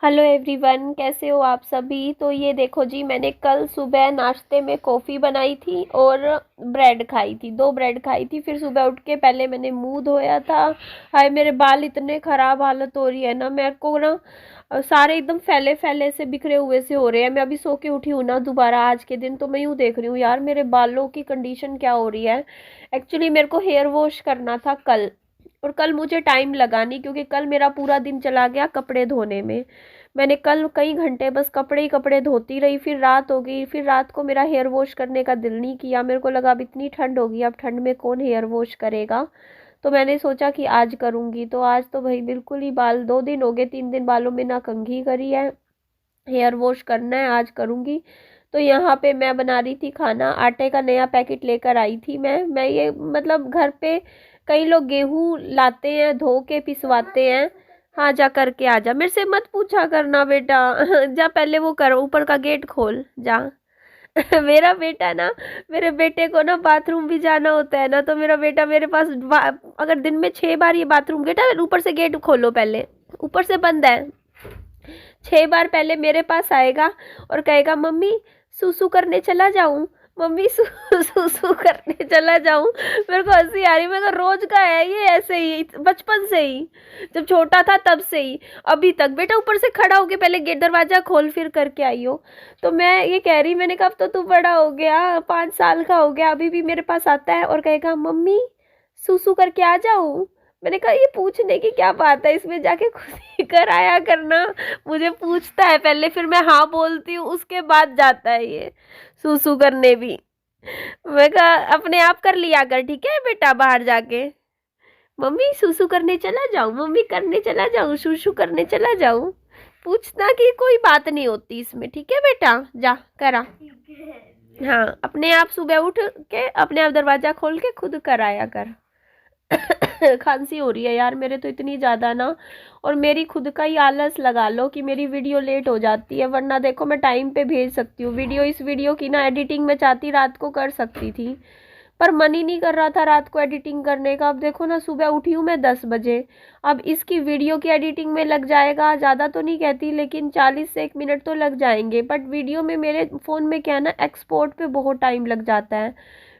Hello everyone, कैसे हो आप सभी। तो ये देखो जी, मैंने कल सुबह नाश्ते में कॉफ़ी बनाई थी और ब्रेड खाई थी, 2 ब्रेड खाई थी। फिर सुबह उठ के पहले मैंने मुंह धोया था। हाय, मेरे बाल इतने ख़राब हालत हो रही है ना, मेरे को ना सारे एकदम फैले फैले से बिखरे हुए से हो रहे हैं। मैं अभी सो के उठी हूँ ना दोबारा आज के दिन, तो मैं यूँ देख रही हूँ यार मेरे बालों की कंडीशन क्या हो रही है। एक्चुअली मेरे को हेयर वॉश करना था कल, और कल मुझे टाइम लगा नहीं क्योंकि कल मेरा पूरा दिन चला गया कपड़े धोने में। मैंने कल कई घंटे बस कपड़े ही कपड़े धोती रही, फिर रात हो गई। फिर रात को मेरा हेयर वॉश करने का दिल नहीं किया, मेरे को लगा अब इतनी ठंड होगी, अब ठंड में कौन हेयर वॉश करेगा। तो मैंने सोचा कि आज करूँगी। तो आज तो भाई बिल्कुल ही बाल, 2 दिन हो गए, 3 दिन बालों में ना कंघी करी है। हेयर वॉश करना है, आज करूँगी। तो यहाँ पे मैं बना रही थी खाना, आटे का नया पैकेट लेकर आई थी मैं ये मतलब घर पे कई लोग गेहूं लाते हैं, धो के पिसवाते हैं। हाँ, जा करके आ जा, मेरे से मत पूछा करना बेटा। जा पहले वो कर, ऊपर का गेट खोल जा। मेरा बेटा ना, मेरे बेटे को ना बाथरूम भी जाना होता है ना, तो मेरा बेटा मेरे पास अगर दिन में 6 बार ये बाथरूम गेट है, ऊपर से गेट खोलो पहले, ऊपर से बंद है। 6 बार पहले मेरे पास आएगा और कहेगा मम्मी सुसु करने चला जाऊं, मम्मी सुसु करने चला जाऊं। मेरे को हंसी आ रही, मेरे को रोज का है ये, ऐसे ही बचपन से ही, जब छोटा था तब से ही अभी तक। बेटा ऊपर से खड़ा होके पहले गेट दरवाजा खोल फिर करके आई हो। तो मैं ये कह रही, मैंने कहा अब तो तू बड़ा हो गया, 5 साल का हो गया, अभी भी मेरे पास आता है और कहेगा मम्मी सुसु करके आ जाऊं। मैंने कहा ये पूछने की क्या बात है, इसमें जाके खुद ही कर आया करना। मुझे पूछता है पहले, फिर मैं हाँ बोलती हूँ, उसके बाद जाता है ये सुसु करने भी। मैं कहा अपने आप कर लिया कर, ठीक है बेटा, बाहर जाके मम्मी सुसु करने चला जाऊं, मम्मी करने चला जाऊं, सुसु करने चला जाऊं। पूछना की कोई बात नहीं होती इसमें, ठीक है बेटा, जा करा। हाँ, अपने आप सुबह उठ के अपने आप दरवाजा खोल के खुद कर आया कर। खांसी हो रही है यार मेरे तो इतनी ज़्यादा ना, और मेरी खुद का ही आलस लगा लो कि मेरी वीडियो लेट हो जाती है, वरना देखो मैं टाइम पे भेज सकती हूँ वीडियो। इस वीडियो की ना एडिटिंग मैं चाहती रात को कर सकती थी, पर मन ही नहीं कर रहा था रात को एडिटिंग करने का। अब देखो ना, सुबह उठी हूँ मैं 10 बजे, अब इसकी वीडियो की एडिटिंग में लग जाएगा, ज़्यादा तो नहीं कहती लेकिन 40 से 1 मिनट तो लग जाएंगे। बट वीडियो में मेरे फ़ोन में क्या है ना, एक्सपोर्ट पे बहुत टाइम लग जाता है,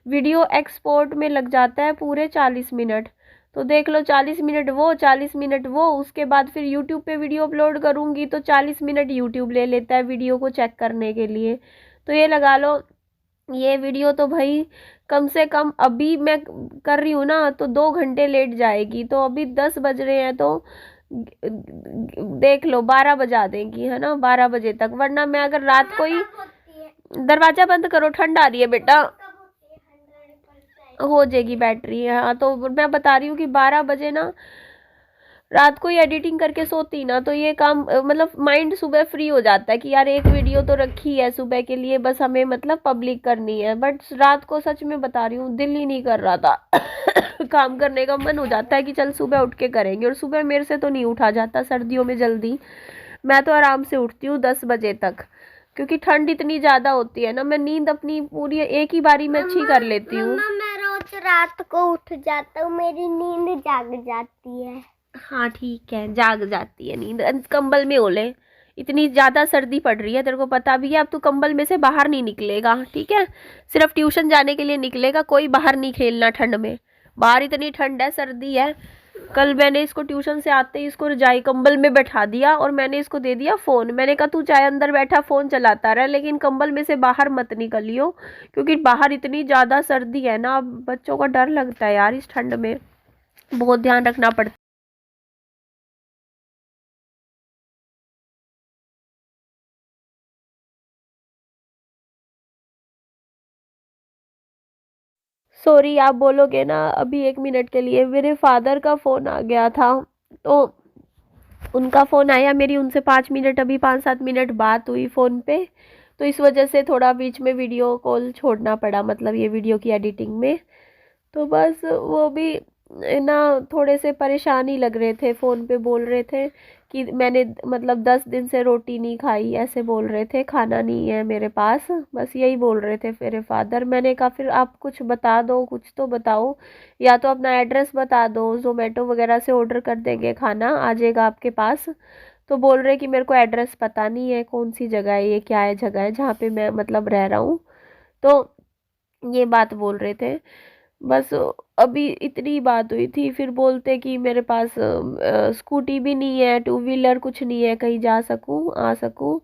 वीडियो एक्सपोर्ट में लग जाता है पूरे 40 मिनट। तो देख लो, 40 मिनट वो, 40 मिनट वो, उसके बाद फिर यूट्यूब पे वीडियो अपलोड करूँगी तो 40 मिनट यूट्यूब ले लेता है वीडियो को चेक करने के लिए। तो ये लगा लो, ये वीडियो तो भाई कम से कम अभी मैं कर रही हूँ ना तो 2 घंटे लेट जाएगी। तो अभी 10 बज रहे हैं, तो देख लो 12 बजा देंगी, है ना, 12 बजे तक। वरना मैं अगर रात को ही, दरवाजा बंद करो, ठंड आ रही है बेटा, हो जाएगी बैटरी। हाँ, तो मैं बता रही हूँ कि 12 बजे ना रात को ही एडिटिंग करके सोती ना, तो ये काम मतलब माइंड सुबह फ्री हो जाता है कि यार एक वीडियो तो रखी है सुबह के लिए, बस हमें मतलब पब्लिक करनी है। बट रात को सच में बता रही हूँ दिल ही नहीं कर रहा था। काम करने का मन हो जाता है कि चल सुबह उठ के करेंगे, और सुबह मेरे से तो नहीं उठा जाता सर्दियों में जल्दी। मैं तो आराम से उठती हूँ 10 बजे तक, क्योंकि ठंड इतनी ज़्यादा होती है ना, मैं नींद अपनी पूरी एक ही बारी में अच्छी कर लेती हूँ। मैं रोज रात को उठ जाता हूँ, मेरी नींद जाग जाती है। हाँ ठीक है, जाग जाती है नींद, कंबल में ओले। इतनी ज़्यादा सर्दी पड़ रही है, तेरे को पता भी है, अब तू कंबल में से बाहर नहीं निकलेगा, ठीक है। सिर्फ ट्यूशन जाने के लिए निकलेगा, कोई बाहर नहीं खेलना ठंड में। बाहर इतनी ठंड है, सर्दी है। कल मैंने इसको ट्यूशन से आते ही इसको रजाई कंबल में बैठा दिया और मैंने इसको दे दिया फ़ोन। मैंने कहा तू चाहे अंदर बैठा फ़ोन चलाता रहा, लेकिन कंबल में से बाहर मत निकलियो, क्योंकि बाहर इतनी ज़्यादा सर्दी है ना। बच्चों का डर लगता है यार इस ठंड में, बहुत ध्यान रखना पड़ता है। सॉरी, आप बोलोगे ना अभी 1 मिनट के लिए, मेरे फादर का फ़ोन आ गया था, तो उनका फ़ोन आया, मेरी उनसे 5 मिनट, अभी 5-7 मिनट बात हुई फ़ोन पे। तो इस वजह से थोड़ा बीच में वीडियो कॉल छोड़ना पड़ा, मतलब ये वीडियो की एडिटिंग में। तो बस वो भी ना थोड़े से परेशान ही लग रहे थे, फ़ोन पे बोल रहे थे कि मैंने मतलब 10 दिन से रोटी नहीं खाई, ऐसे बोल रहे थे, खाना नहीं है मेरे पास, बस यही बोल रहे थे मेरे फादर। मैंने कहा फिर आप कुछ बता दो, कुछ तो बताओ, या तो अपना एड्रेस बता दो, जोमेटो वगैरह से ऑर्डर कर देंगे, खाना आ जाएगा आपके पास। तो बोल रहे कि मेरे को एड्रेस पता नहीं है, कौन सी जगह है ये, क्या है जगह है जहाँ पे मैं मतलब रह रहा हूँ। तो ये बात बोल रहे थे। बस अभी इतनी बात हुई थी, फिर बोलते कि मेरे पास स्कूटी भी नहीं है, टू व्हीलर कुछ नहीं है कहीं जा सकूं आ सकूं।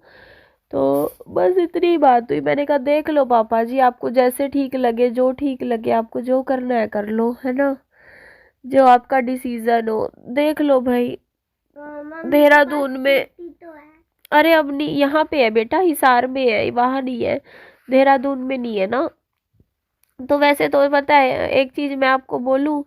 तो बस इतनी बात हुई। मैंने कहा देख लो पापा जी, आपको जैसे ठीक लगे, जो ठीक लगे, आपको जो करना है कर लो, है ना, जो आपका डिसीजन हो देख लो भाई। देहरादून में, तो है। अरे अब नहीं, यहाँ पे है बेटा, हिसार में है, वहां नहीं है, देहरादून में नहीं है ना। तो वैसे तो पता है एक चीज मैं आपको बोलूं,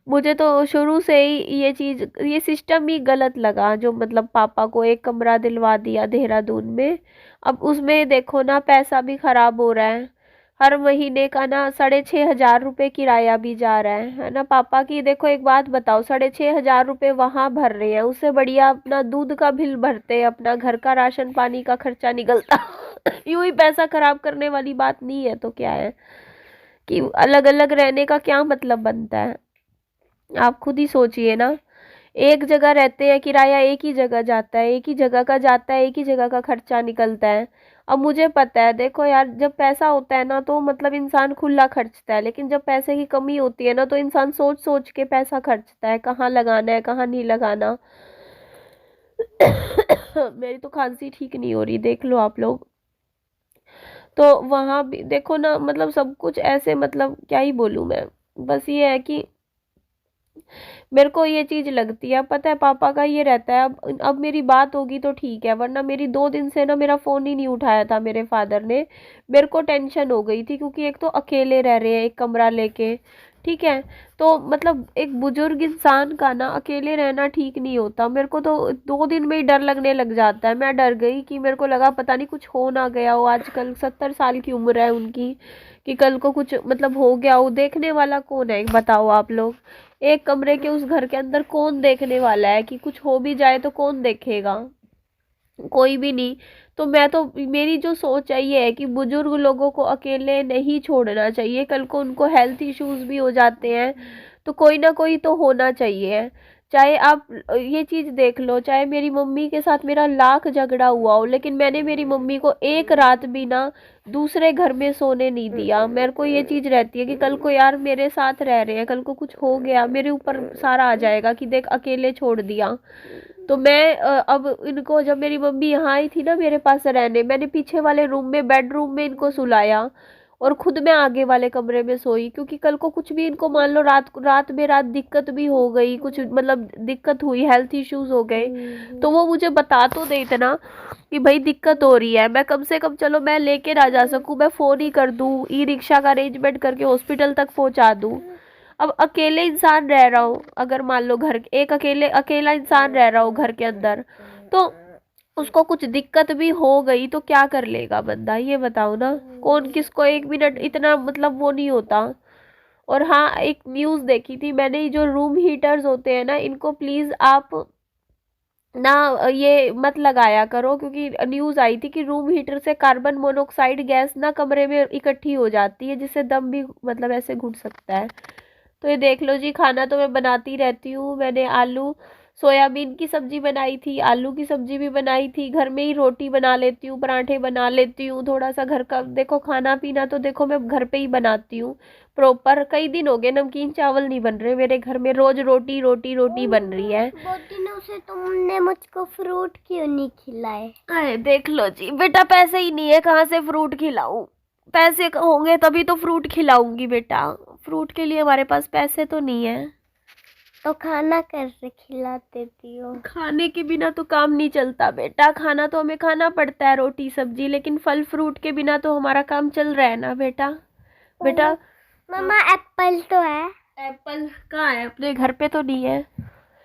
मुझे तो शुरू से ही ये चीज, ये सिस्टम ही गलत लगा, जो मतलब पापा को एक कमरा दिलवा दिया देहरादून में। अब उसमें देखो ना, पैसा भी खराब हो रहा है, हर महीने का ना 6,500 रुपये किराया भी जा रहा है ना पापा की। देखो एक बात बताओ, 6,500 रुपये वहां भर रहे हैं, उससे बढ़िया अपना दूध का बिल भरते, अपना घर का राशन पानी का खर्चा निकलता। यूं ही पैसा खराब करने वाली बात नहीं है तो क्या है, कि अलग अलग रहने का क्या मतलब बनता है, आप खुद ही सोचिए ना। एक जगह रहते हैं, किराया एक ही जगह जाता है, एक ही जगह का जाता है, एक ही जगह का खर्चा निकलता है। अब मुझे पता है, देखो यार, जब पैसा होता है ना तो मतलब इंसान खुला खर्चता है, लेकिन जब पैसे की कमी होती है ना तो इंसान सोच सोच के पैसा खर्चता है, कहाँ लगाना है कहाँ नहीं लगाना। मेरी तो खांसी ठीक नहीं हो रही, देख लो आप लोग। तो वहां भी देखो ना, मतलब सब कुछ ऐसे, मतलब क्या ही बोलूं मैं। बस ये है कि मेरे को ये चीज लगती है, पता है पापा का ये रहता है, अब मेरी बात होगी तो ठीक है, वरना मेरी 2 दिन से ना मेरा फोन ही नहीं उठाया था मेरे फादर ने। मेरे को टेंशन हो गई थी, क्योंकि एक तो अकेले रह रहे हैं एक कमरा लेके, ठीक है। तो मतलब एक बुजुर्ग इंसान का ना अकेले रहना ठीक नहीं होता। मेरे को तो 2 दिन में ही डर लगने लग जाता है। मैं डर गई कि मेरे को लगा पता नहीं कुछ हो ना गया हो, आजकल 70 साल की उम्र है उनकी, कि कल को कुछ मतलब हो गया हो, देखने वाला कौन है बताओ आप लोग। एक कमरे के उस घर के अंदर कौन देखने वाला है, कि कुछ हो भी जाए तो कौन देखेगा, कोई भी नहीं। तो मैं तो, मेरी जो सोच है ये है कि बुजुर्ग लोगों को अकेले नहीं छोड़ना चाहिए, कल को उनको हेल्थ इश्यूज भी हो जाते हैं तो कोई ना कोई तो होना चाहिए। चाहे आप ये चीज देख लो, चाहे मेरी मम्मी के साथ मेरा लाख झगड़ा हुआ हो, लेकिन मैंने मेरी मम्मी को एक रात भी ना दूसरे घर में सोने नहीं दिया। मेरे को ये चीज रहती है कि कल को यार मेरे साथ रह रहे हैं, कल को कुछ हो गया मेरे ऊपर सारा आ जाएगा कि देख अकेले छोड़ दिया। तो मैं अब इनको, जब मेरी मम्मी यहाँ आई थी ना मेरे पास रहने, मैंने पीछे वाले रूम में, बेडरूम में इनको सुलाया, और खुद मैं आगे वाले कमरे में सोई, क्योंकि कल को कुछ भी इनको मान लो रात में रात दिक्कत भी हो गई, कुछ मतलब दिक्कत हुई, हेल्थ इश्यूज हो गए, तो वो मुझे बता तो दे इतना कि भाई दिक्कत हो रही है, मैं कम से कम चलो मैं लेके ना जा सकूं, मैं फोन ही कर दूं, ई रिक्शा का अरेंजमेंट करके हॉस्पिटल तक पहुंचा दूं। अब अकेले इंसान रह रहा हूँ, अगर मान लो घर, एक अकेला इंसान रह रहा हो घर के अंदर, तो उसको कुछ दिक्कत भी हो गई तो क्या कर लेगा बंदा, ये बताओ ना। कौन किसको 1 मिनट इतना मतलब वो नहीं होता। और हाँ, एक न्यूज़ देखी थी मैंने, ये जो रूम हीटर्स होते हैं ना, इनको प्लीज आप ना ये मत लगाया करो, क्योंकि न्यूज़ आई थी कि रूम हीटर से कार्बन मोनोऑक्साइड गैस ना कमरे में इकट्ठी हो जाती है, जिससे दम भी मतलब ऐसे घुट सकता है। तो ये देख लो जी, खाना तो मैं बनाती रहती हूँ। मैंने आलू सोयाबीन की सब्जी बनाई थी, आलू की सब्जी भी बनाई थी, घर में ही रोटी बना लेती हूँ, पराठे बना लेती हूँ, थोड़ा सा घर का देखो खाना पीना तो देखो मैं घर पे ही बनाती हूँ प्रॉपर। कई दिन हो गए नमकीन चावल नहीं बन रहे मेरे घर में, रोज रोटी रोटी रोटी बन रही है। बहुत दिनों से तुमने मुझको फ्रूट क्यों नहीं खिलाए? अरे देख लो जी बेटा, पैसे ही नहीं है, कहाँ से फ्रूट खिलाऊं, पैसे होंगे तभी तो फ्रूट खिलाऊंगी बेटा, फ्रूट के लिए हमारे पास पैसे तो नहीं है। तो खाना कैसे खिला देती हो? खाने के बिना तो काम नहीं चलता बेटा, खाना तो हमें खाना पड़ता है, रोटी सब्जी, लेकिन फल फ्रूट के बिना तो हमारा काम चल रहा है ना बेटा। बेटा मम्मा एप्पल तो है। एप्पल कहाँ है, अपने घर पे तो नहीं है।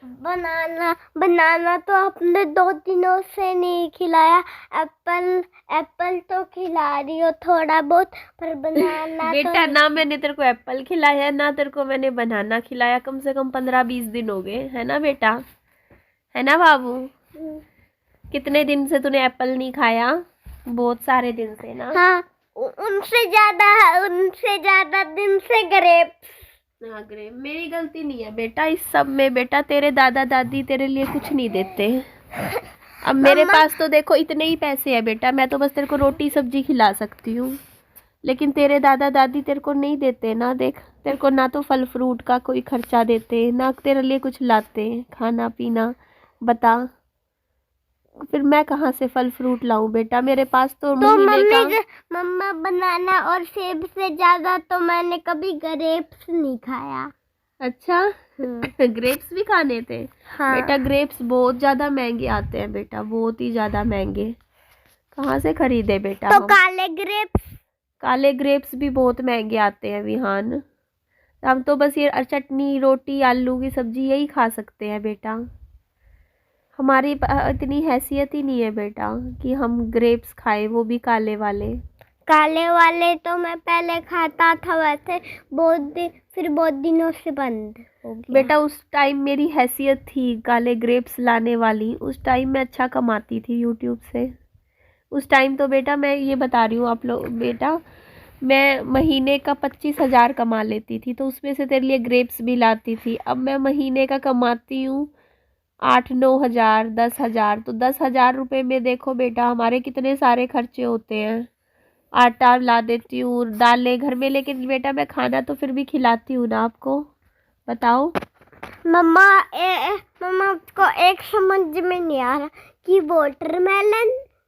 बनाना बनाना तो आपने 2 दिनों से नहीं खिलाया। एप्पल एप्पल तो खिला रही हो थोड़ा बहुत, पर बनाना बेटा तो ना मैंने तेरे को एप्पल खिलाया, ना तेरे को मैंने बनाना खिलाया, कम से कम 15-20 दिन हो गए, है ना बेटा, है ना बाबू। कितने दिन से तूने एप्पल नहीं खाया, बहुत सारे दिन से ना। हाँ, उनसे ज्यादा दिन से ग्रेप्स। हाँ ग्रेप, मेरी गलती नहीं है बेटा इस सब में, बेटा तेरे दादा दादी तेरे लिए कुछ नहीं देते। अब मेरे मम्मा पास तो देखो इतने ही पैसे हैं बेटा, मैं तो बस तेरे को रोटी सब्जी खिला सकती हूँ, लेकिन तेरे दादा दादी तेरे को नहीं देते ना। देख, तेरे को ना तो फल फ्रूट का कोई खर्चा देते, ना तेरे लिए कुछ लाते खाना पीना। बता, फिर मैं कहाँ से फल फ्रूट लाऊं बेटा? मेरे पास तो तो महीने का। मम्मा बनाना और सेब से ज्यादा तो मैंने कभी ग्रेप्स नहीं खाया। अच्छा, ग्रेप्स भी खाने थे? हाँ। बेटा ग्रेप्स बहुत ज्यादा महंगे आते हैं बेटा, बहुत ही ज्यादा महंगे। कहाँ से खरीदे बेटा तो हम? काले ग्रेप्स। काले ग्रेप्स भी बहुत महंगे आते हैं विहान। हम तो बस ये चटनी रोटी आलू की सब्जी यही खा सकते हैं बेटा। हमारी इतनी हैसियत ही नहीं है बेटा कि हम ग्रेप्स खाएं, वो भी काले वाले। काले वाले तो मैं पहले खाता था, वैसे फिर बहुत दिनों से बंद हो गया। बेटा उस टाइम मेरी हैसियत थी काले ग्रेप्स लाने वाली, उस टाइम मैं अच्छा कमाती थी यूट्यूब से। उस टाइम तो बेटा मैं ये बता रही हूँ आप लोग बेटा, मैं महीने का 25,000 कमा लेती थी, तो उसमें से तेरे लिए ग्रेप्स भी लाती थी। अब मैं महीने का कमाती हूँ 8-9 हज़ार, 10,000। तो 10,000 रुपये में देखो बेटा हमारे कितने सारे खर्चे होते हैं। आटा ला देती हूँ, दालें घर में, लेकिन बेटा मैं खाना तो फिर भी खिलाती हूँ ना आपको। बताओ। मम्मा मम्मा को एक समझ में नहीं आ रहा कि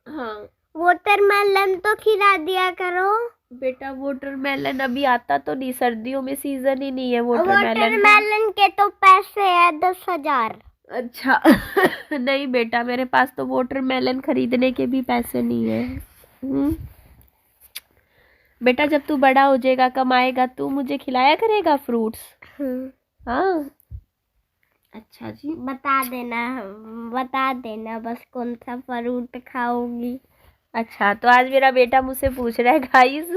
हाँ वाटरमेलन तो खिला दिया करो। बेटा वाटरमेलन अभी आता तो नहीं, सर्दियों में सीजन ही नहीं है वाटरमेलन का। वाटरमेलन के तो पैसे है 10,000। अच्छा नहीं बेटा, मेरे पास तो वाटरमेलन खरीदने के भी पैसे नहीं है। बेटा जब तू बड़ा हो जाएगा, कमाएगा, तू मुझे खिलाया करेगा फ्रूट्स। हाँ अच्छा जी। बता देना बस कौन सा फ्रूट खाओगी। अच्छा, तो आज मेरा बेटा मुझसे पूछ रहा है गाइस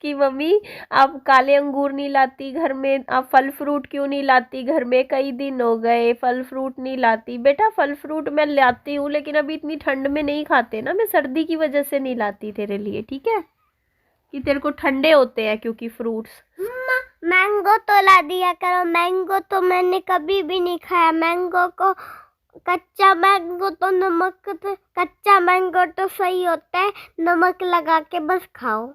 कि मम्मी आप काले अंगूर नहीं लाती घर में, आप फल फ्रूट क्यों नहीं लाती घर में? कई दिन हो गए फल फ्रूट नहीं लाती। बेटा फल फ्रूट मैं लाती हूँ, लेकिन अभी इतनी ठंड में नहीं खाते ना, मैं सर्दी की वजह से नहीं लाती तेरे लिए, ठीक है? कि तेरे को ठंडे होते हैं क्योंकि फ्रूट्स। मैंगो तो ला दिया करो। मैंगो तो मैंने कभी भी नहीं खाया। मैंगो को कच्चा मैंगो तो सही होता है, नमक लगा के बस खाओ।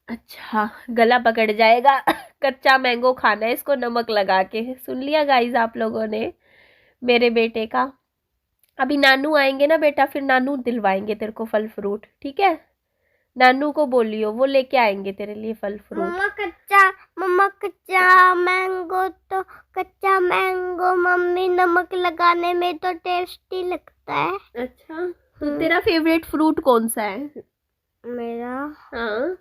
अच्छा, गला पकड़ जाएगा कच्चा मैंगो खाना है इसको नमक लगा के। सुन लिया गाइस आप लोगों ने मेरे बेटे का। अभी नानू आएंगे ना बेटा, फिर नानू दिलवाएंगे तेरे को फल फ्रूट, ठीक है? नानू को बोलियो, वो लेके आएंगे तेरे लिए फल फ्रूट। कच्चा मैंगो मम्मी नमक लगाने में तो टेस्टी लगता है। अच्छा, तो तेरा फेवरेट फ्रूट कौन सा है? मेरा हाँ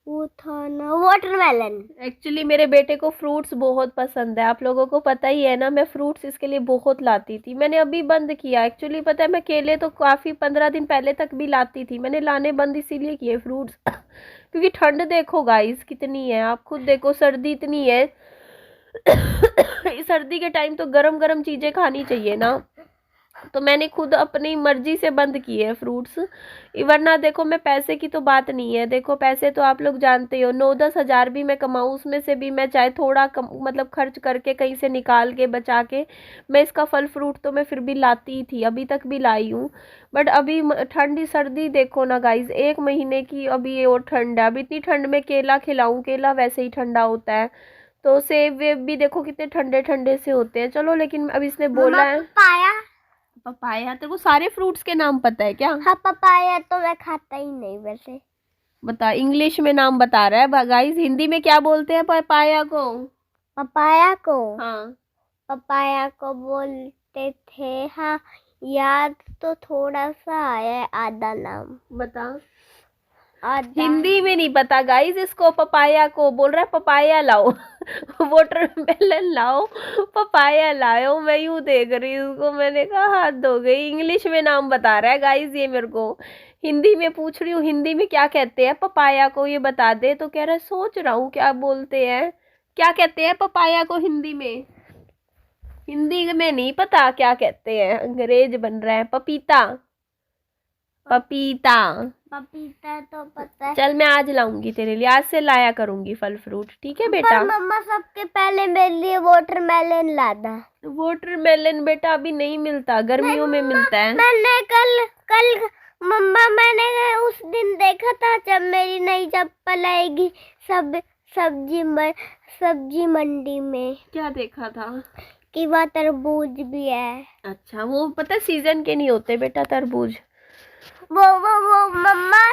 वो था ना वाटरमेलन। एक्चुअली मेरे बेटे को फ्रूट्स बहुत पसंद है, आप लोगों को पता ही है ना, मैं फ्रूट्स इसके लिए बहुत लाती थी। मैंने अभी बंद किया एक्चुअली, पता है मैं केले तो काफ़ी 15 दिन पहले तक भी लाती थी, मैंने लाने बंद इसीलिए किए फ्रूट्स क्योंकि ठंड देखो गाइस कितनी है, आप खुद देखो सर्दी इतनी है सर्दी के टाइम तो गरम गरम चीज़ें खानी चाहिए ना, तो मैंने खुद अपनी मर्जी से बंद किए हैं फ्रूट्स। वरना देखो मैं पैसे की तो बात नहीं है, देखो पैसे तो आप लोग जानते हो 9-10 हज़ार भी मैं कमाऊँ, उसमें से भी मैं चाहे थोड़ा कम मतलब खर्च करके कहीं से निकाल के बचा के मैं इसका फल फ्रूट तो मैं फिर भी लाती ही थी, अभी तक भी लाई हूँ। बट अभी ठंडी सर्दी देखो ना गाइज, 1 महीने की अभी ये और ठंड है। अभी इतनी ठंड में केला खिलाऊँ? केला वैसे ही ठंडा होता है, तो सेब वेब भी देखो कितने ठंडे ठंडे से होते हैं। चलो लेकिन अब इसने बोला है पपाया। तेरे को सारे फ्रूट्स के नाम पता है क्या? हाँ, पपाया तो मैं खाता ही नहीं वैसे। बता, इंग्लिश में नाम बता रहा है गाइस, हिंदी में क्या बोलते हैं पपाया को? हाँ पपाया को बोलते थे। हाँ, याद तो थोड़ा सा आया है, आधा नाम बता। आधा। हिंदी में नहीं पता गाइस इसको, पपाया को बोल रहा है पपाया लाओ वाटरमेलन लाओ, पपाया लाओ। मैं यूं देख रही हूँ उसको, मैंने कहा हाथ धो गई, इंग्लिश में नाम बता रहा है गाइस ये मेरे को। हिंदी में पूछ रही हूँ हिंदी में क्या कहते हैं पपाया को, ये बता दे। तो कह रहा है सोच रहा हूँ क्या बोलते हैं, क्या कहते हैं पपाया को हिंदी में? हिंदी में नहीं पता क्या कहते हैं, अंग्रेज बन रहा है। पपीता, पपीता। पपीता तो पता है। चल मैं आज लाऊंगी तेरे लिए, आज से लाया करूंगी फल फ्रूट, ठीक है बेटा। पर मम्मा सबके पहले मेरे लिए वाटरमेलन लाना। वाटरमेलन बेटा अभी नहीं मिलता, गर्मियों में मिलता है। मैंने कल मम्मा मैंने उस दिन देखा था जब मेरी नई चप्पल आएगी सब्जी मंडी में। क्या देखा था? कि वहाँ तरबूज भी है। अच्छा, वो पता सीजन के नहीं होते बेटा तरबूज। वो मम्मा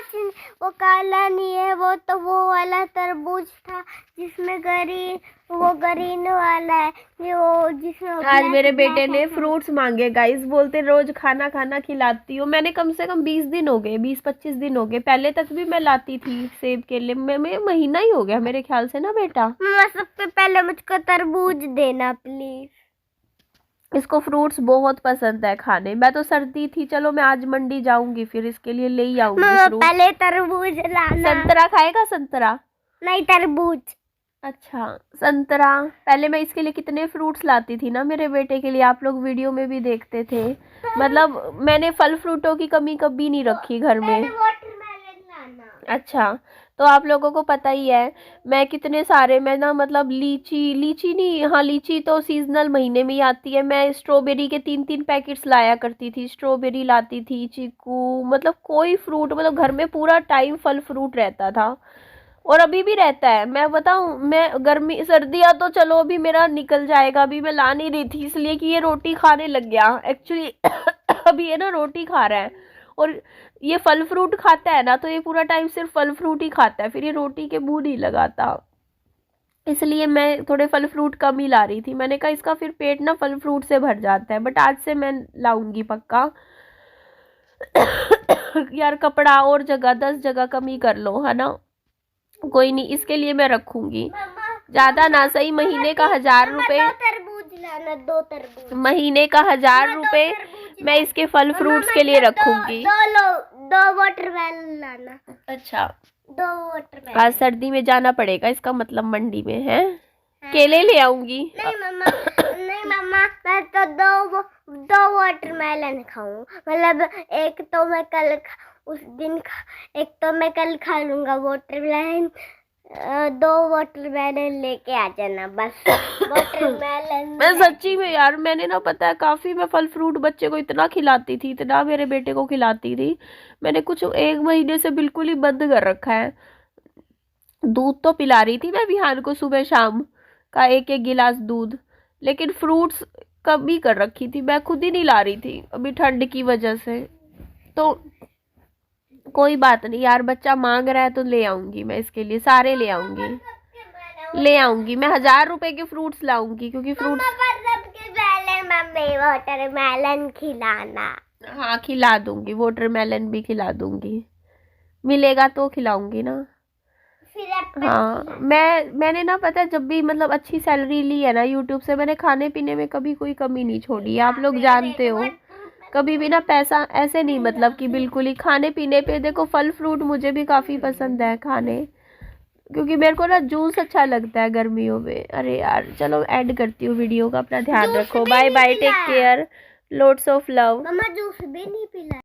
वो काला नहीं है, वो तो वो वाला तरबूज था जिसमें ग्रीन वाला है, वो जिसमें आज मेरे बेटे ने फ्रूट्स मांगे गाइस, बोलते रोज खाना खाना खिलाती हो। मैंने कम से कम 20 दिन हो गए, 20-25 दिन हो गए। पहले तक भी मैं लाती थी सेब के लिए, मैं महीना ही हो गया मेरे ख्याल से ना बेटा। मम्मा सबसे पहले मुझको तरबूज देना प्लीज। इसको फ्रूट्स बहुत पसंद है खाने। मैं तो सर्दी थी, चलो मैं आज मंडी जाऊंगी फिर इसके लिए ले ही आऊंगी फ्रूट। पहले तरबूज लाना। संतरा खाएगा? संतरा नहीं, तरबूज। अच्छा संतरा। पहले मैं इसके लिए कितने फ्रूट्स लाती थी ना मेरे बेटे के लिए, आप लोग वीडियो में भी देखते थे। मतलब मैंने फल फ्रूटों की कमी कभी नहीं रखी घर में। वाटरमेलन लाना। अच्छा, तो आप लोगों को पता ही है मैं कितने सारे, मैं ना मतलब लीची नहीं, हाँ लीची तो सीजनल महीने में ही आती है। मैं स्ट्रॉबेरी के 3-3 पैकेट्स लाया करती थी, स्ट्रॉबेरी लाती थी, चीकू, मतलब कोई फ्रूट, मतलब घर में पूरा टाइम फल फ्रूट रहता था और अभी भी रहता है। मैं बताऊं, मैं गर्मी सर्दियाँ तो चलो अभी मेरा निकल जाएगा, अभी मैं ला नहीं रही थी इसलिए कि ये रोटी खाने लग गया एक्चुअली। अभी ये ना रोटी खा रहा है और ये फल फ्रूट खाता है ना, तो ये पूरा टाइम सिर्फ फल फ्रूट ही खाता है, फिर ये रोटी के मुंह नहीं लगाता। इसलिए मैं थोड़े फल फ्रूट कम ही ला रही थी। मैंने कहा इसका फिर पेट ना फल फ्रूट से भर जाता है, बट आज से मैं लाऊंगी पक्का। यार कपड़ा और जगह 10 जगह कम ही कर लो, है ना। कोई नहीं, इसके लिए मैं रखूंगी, ज्यादा ना सही। महीने का 1000 रुपए, 2 तरबूज लाना, 2 तरबूज। महीने का 1000 रुपए मैं इसके फल फ्रूट्स के लिए रखूंगी। 2 वाटरमेलन लाना। अच्छा, 2 वाटरमेलन। आज सर्दी में जाना पड़ेगा इसका मतलब मंडी में है। केले ले आऊंगी। नहीं मम्मा मैं तो 2 वाटरमेलन खाऊं। मतलब एक तो मैं कल खा लूंगा वाटरमेलन। 2 वाटरमेलन लेके आ जाना बस। वाटरमेलन। मैं सच्ची में यार, मैंने ना पता है काफी, मैं फल फ्रूट बच्चे को इतना खिलाती थी, इतना मेरे बेटे को खिलाती थी। मैंने कुछ 1 महीने से बिल्कुल ही बंद कर रखा है। दूध तो पिला रही थी मैं विहान को सुबह शाम का 1-1 गिलास दूध, लेकिन फ्रूट्स कम ही कर रखी थी। मैं खुद ही नहीं ला रही थी अभी ठंड की वजह से। तो कोई बात नहीं यार, बच्चा मांग रहा है तो ले आऊंगी मैं इसके लिए, सारे ले आऊंगी मैं 1000 रुपए के फ्रूट्स लाऊंगी, क्योंकि फ्रूट्स सबके पहले मम्मी वाटरमेलन खिलाना। हाँ खिला दूंगी, वाटरमेलन भी खिला दूंगी, मिलेगा तो खिलाऊंगी ना। फिर हाँ मैंने ना पता है जब भी मतलब अच्छी सैलरी ली है ना यूट्यूब से, मैंने खाने पीने में कभी कोई कमी नहीं छोड़ी, आप लोग जानते हो। कभी भी ना पैसा ऐसे नहीं, मतलब कि बिल्कुल ही खाने पीने पे। देखो फल फ्रूट मुझे भी काफ़ी पसंद है खाने, क्योंकि मेरे को ना जूस अच्छा लगता है गर्मियों में। अरे यार चलो एंड करती हूँ वीडियो का, अपना ध्यान रखो, bye bye, take care, loads of love. Mamma juice भी नहीं पिला।